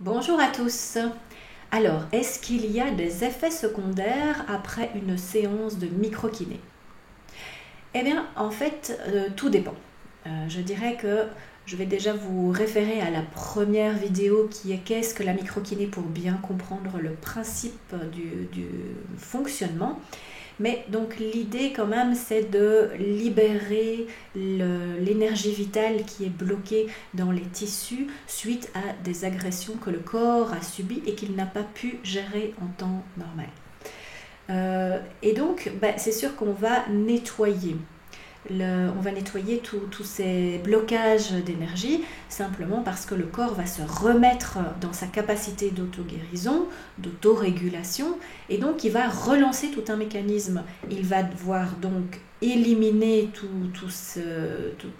Bonjour à tous. Alors, est-ce qu'il y a des effets secondaires après une séance de microkiné? Eh bien, en fait, tout dépend. Je dirais que je vais déjà vous référer à la première vidéo qui est qu'est-ce que la microkiné pour bien comprendre le principe du fonctionnement. Mais donc l'idée quand même c'est de libérer l'énergie vitale qui est bloquée dans les tissus suite à des agressions que le corps a subies et qu'il n'a pas pu gérer en temps normal. Et donc c'est sûr qu'on va nettoyer on va nettoyer tous ces blocages d'énergie simplement parce que le corps va se remettre dans sa capacité d'auto-guérison, d'autorégulation, et donc il va relancer tout un mécanisme. Il va devoir donc éliminer tous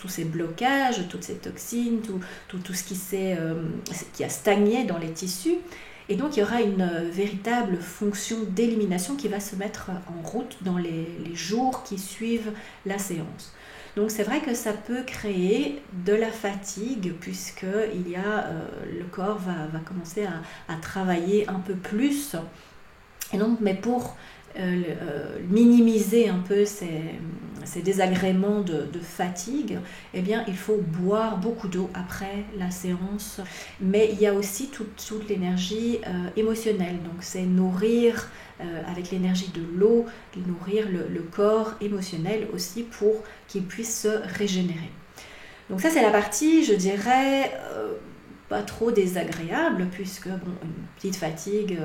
ces blocages, toutes ces toxines, tout ce qui a stagné dans les tissus. Et donc il y aura une véritable fonction d'élimination qui va se mettre en route dans les jours qui suivent la séance. Donc c'est vrai que ça peut créer de la fatigue puisque le corps va commencer à travailler un peu plus. Et donc, mais pour minimiser un peu ces désagréments de fatigue, eh bien, il faut boire beaucoup d'eau après la séance. Mais il y a aussi toute l'énergie émotionnelle. Donc, c'est nourrir avec l'énergie de l'eau, nourrir le corps émotionnel aussi pour qu'il puisse se régénérer. Donc ça, c'est la partie, je dirais, pas trop désagréable, puisque une petite fatigue,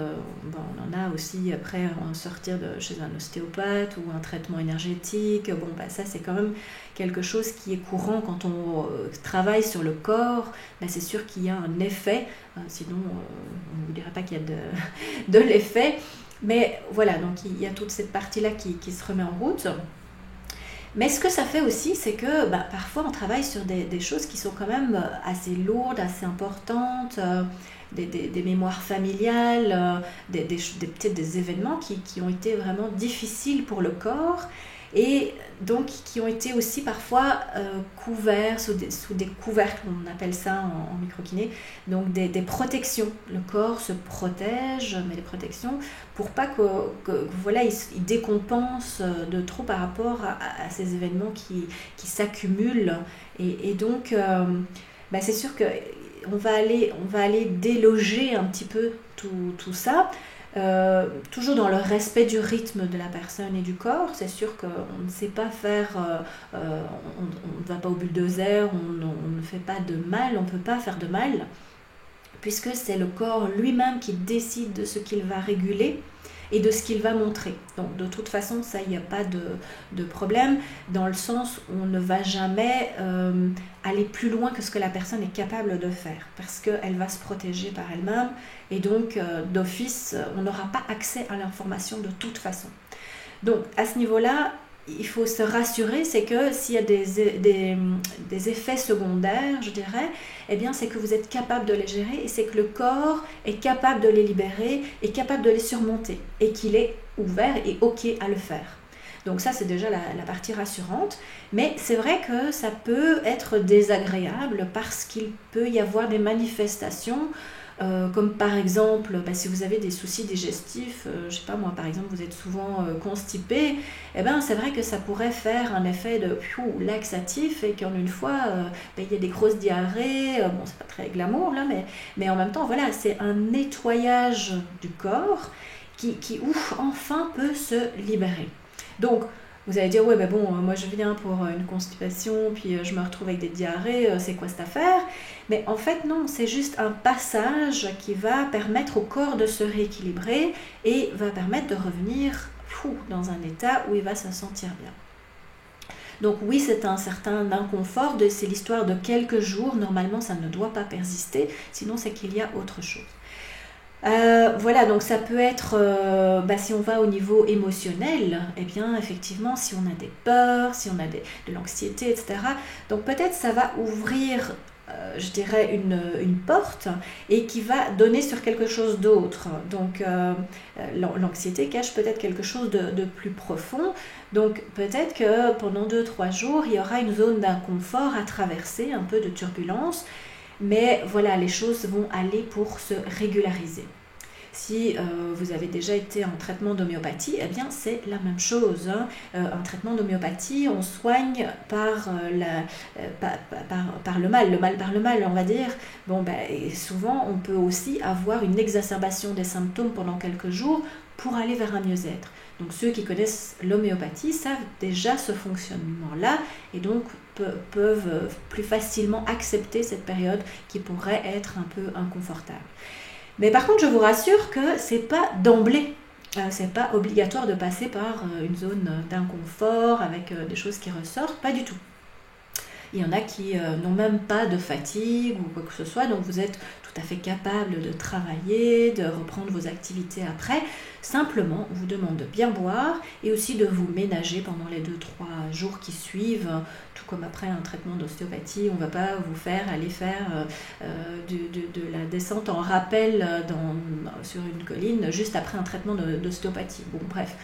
on en a aussi après en sortir de chez un ostéopathe ou un traitement énergétique. Ça c'est quand même quelque chose qui est courant quand on travaille sur le corps. C'est sûr qu'il y a un effet, sinon on ne vous dirait pas qu'il y a de l'effet. Mais voilà, donc il y a toute cette partie-là qui se remet en route. Mais ce que ça fait aussi, c'est que parfois on travaille sur des choses qui sont quand même assez lourdes, assez importantes, des mémoires familiales, peut-être des événements qui ont été vraiment difficiles pour le corps et donc qui ont été aussi parfois couverts sous des couvercles, on appelle ça en microkiné, donc des protections. Le corps se protège, mais des protections pour pas voilà, il décompense de trop par rapport à ces événements qui s'accumulent. Et donc, c'est sûr que on va aller déloger un petit peu tout ça. Toujours dans le respect du rythme de la personne et du corps. C'est sûr qu'on ne sait pas faire, on ne va pas au bulldozer, on ne fait pas de mal, on ne peut pas faire de mal, puisque c'est le corps lui-même qui décide de ce qu'il va réguler et de ce qu'il va montrer. Donc de toute façon, ça, il n'y a pas de problème, dans le sens où on ne va jamais aller plus loin que ce que la personne est capable de faire, parce qu'elle va se protéger par elle-même, et donc d'office, on n'aura pas accès à l'information de toute façon. Donc à ce niveau-là, il faut se rassurer, c'est que s'il y a des effets secondaires, je dirais, eh bien c'est que vous êtes capable de les gérer et c'est que le corps est capable de les libérer, est capable de les surmonter et qu'il est ouvert et ok à le faire. Donc ça, c'est déjà la partie rassurante, mais c'est vrai que ça peut être désagréable parce qu'il peut y avoir des manifestations comme par exemple, si vous avez des soucis digestifs, je sais pas moi, par exemple, vous êtes souvent constipé, c'est vrai que ça pourrait faire un effet de laxatif et qu'en une fois, il y a des grosses diarrhées, c'est pas très glamour là, mais en même temps, voilà, c'est un nettoyage du corps qui enfin peut se libérer. Donc, vous allez dire, ouais, moi je viens pour une constipation, puis je me retrouve avec des diarrhées, c'est quoi cette affaire? Mais en fait, non, c'est juste un passage qui va permettre au corps de se rééquilibrer et va permettre de revenir dans un état où il va se sentir bien. Donc oui, c'est un certain inconfort, c'est l'histoire de quelques jours, normalement ça ne doit pas persister, sinon c'est qu'il y a autre chose. Voilà, donc ça peut être, si on va au niveau émotionnel, eh bien effectivement, si on a des peurs, si on a de l'anxiété, etc., donc peut-être ça va ouvrir, je dirais, une porte et qui va donner sur quelque chose d'autre. Donc l'anxiété cache peut-être quelque chose de plus profond. Donc peut-être que pendant 2-3 jours, il y aura une zone d'inconfort à traverser, un peu de turbulence. Mais voilà, les choses vont aller pour se régulariser. Si vous avez déjà été en traitement d'homéopathie, eh bien c'est la même chose. Hein. Un traitement d'homéopathie, on soigne par le mal par le mal, on va dire. Bon, ben, et souvent, on peut aussi avoir une exacerbation des symptômes pendant quelques jours pour aller vers un mieux-être. Donc ceux qui connaissent l'homéopathie savent déjà ce fonctionnement-là et donc peuvent plus facilement accepter cette période qui pourrait être un peu inconfortable. Mais par contre, je vous rassure que ce n'est pas d'emblée. C'est pas obligatoire de passer par une zone d'inconfort avec des choses qui ressortent, pas du tout. Il y en a qui n'ont même pas de fatigue ou quoi que ce soit, donc vous êtes tout à fait capable de travailler, de reprendre vos activités après. Simplement, on vous demande de bien boire et aussi de vous ménager pendant les 2-3 jours qui suivent. Tout comme après un traitement d'ostéopathie, on ne va pas vous aller faire de la descente en rappel sur une colline juste après un traitement d'ostéopathie. Bon, bref.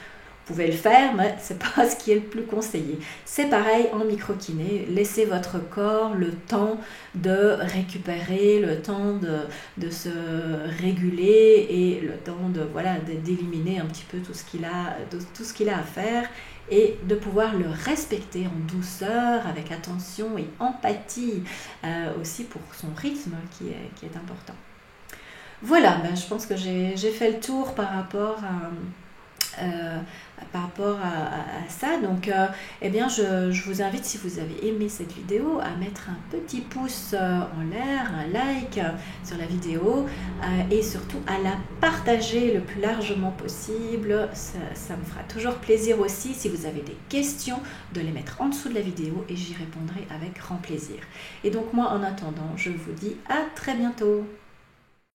Vous pouvez le faire, mais ce n'est pas ce qui est le plus conseillé. C'est pareil en microkiné. Laissez votre corps le temps de récupérer, le temps de se réguler et le temps d'éliminer un petit peu tout ce qu'il a à faire et de pouvoir le respecter en douceur, avec attention et empathie aussi pour son rythme qui est important. Voilà, je pense que j'ai fait le tour par rapport à ça. Donc eh bien je vous invite, si vous avez aimé cette vidéo, à mettre un petit pouce en l'air, un like sur la vidéo et surtout à la partager le plus largement possible. Ça me fera toujours plaisir aussi, si vous avez des questions, de les mettre en dessous de la vidéo et j'y répondrai avec grand plaisir. Et donc moi, en attendant, je vous dis à très bientôt.